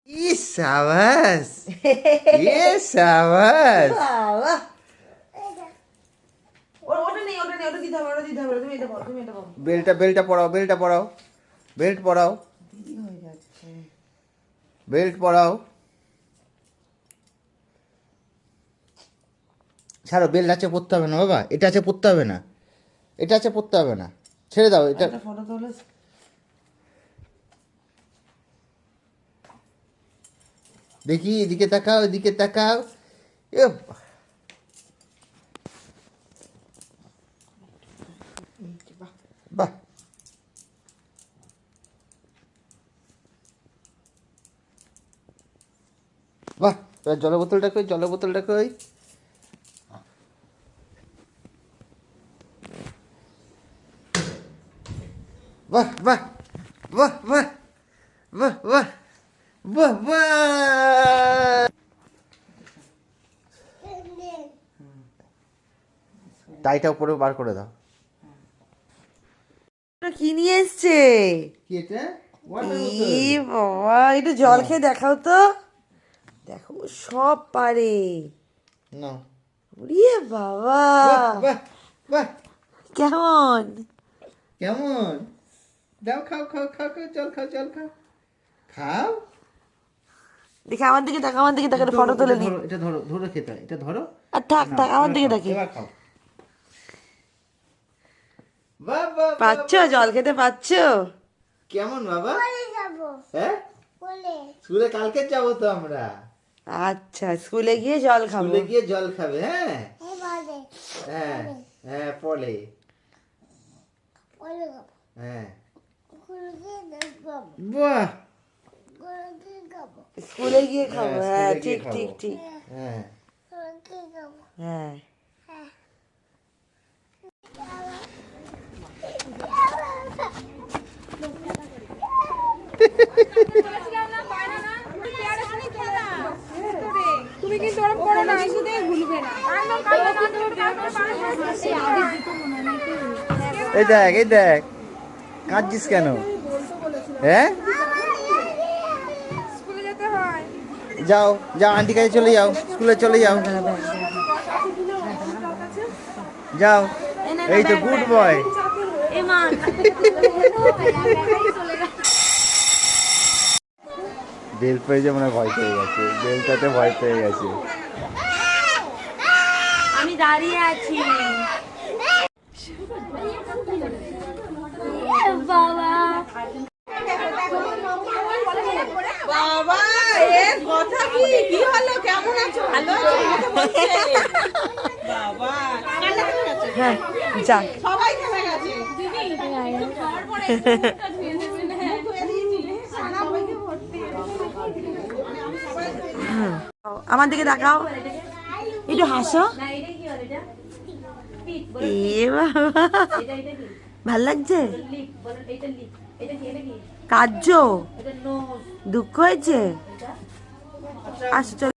ই সাবাস, এ সাবাস। বেলটা বেলটা পরাও, বেলটা পরাও, বেল্ট পরাও, বেল্ট পরাও। ছাড়ো, বেল্ট আছে পরতে হবে না বাবা, এটা আছে পরতে হবে না, এটা আছে পরতে হবে না, ছেড়ে দাও এটা। দেখি, এদিকে তাকাও, এদিকে তাকাও। এ বাহ, বাহ। এবার জলের বোতলটা কই, জলের বোতলটা কই। বাহ বাহ, বাহ বাহ, বাহ বাহ, বাহ বাহ। টাইটা উপরে বার করে দাও। কি নিয়ে এসছে? কি এটা? ই বাবা, একটু জল খেয়ে দেখাও তো। দেখো সব পারে। না, ওরে বাবা, বাহ বাহ। কেমন? কেমন? দাও, খাও খাও খাও খাও, জল খাও, জল খাও, খাও। দেখে আমার দিকে তাকা, আমার দিকে তাকা, ফটো তুলে নি। এটা ধরো, ধরো খেতে হয়, এটা ধরো। আর থাক নাও, থাক, আমার এবার দিকে খাও, তাকি। এবার খাও। বাহ বাহ, পাচ্ছ জল খেতে পাচ্ছ? কেমন বাবা? হ্যাঁ, স্কুলে কালকে যাবো তো আমরা। আচ্ছা, স্কুলে গিয়ে জল খাবো। স্কুলে গিয়ে জল খাবে, হ্যাঁ হ্যাঁ হ্যাঁ, পলে, হ্যাঁ। বাহ, স্কুলে গিয়ে খাবো, হ্যাঁ স্কুলে গিয়ে ঠিক খাবো। ঠিক ঠিক। হ্যাঁ। হ্যাঁ তুমি কিন্তু ওরকম করো না, কিছুতেই ভুলবে না। এই দেখ, এই দেখ, কাঁদছিস কেন? হ্যাঁ, স্কুলে যেতে হয়। যাও যাও, আন্টি কাছে চলে যাও, স্কুলে চলে যাও, যাও। এই তো গুড বয়। বেল পেয়েছে, মনে হয় ভয় পেয়ে গেছে, বেলটাতে ভয় পেয়ে গেছে। আমি দাঁড়িয়ে আছি। বাবা বাবা, এর কথা কি? কি হলো? কেমন আছো? ভালো আছো? বাবা, হ্যাঁ যাক, সবাই থেমে গেছে। আমার দিকে তাকাও, একটু হাসো। এ বাবা, ভাল লাগছে? কার্য দুঃখ হয়েছে? আসো চলো।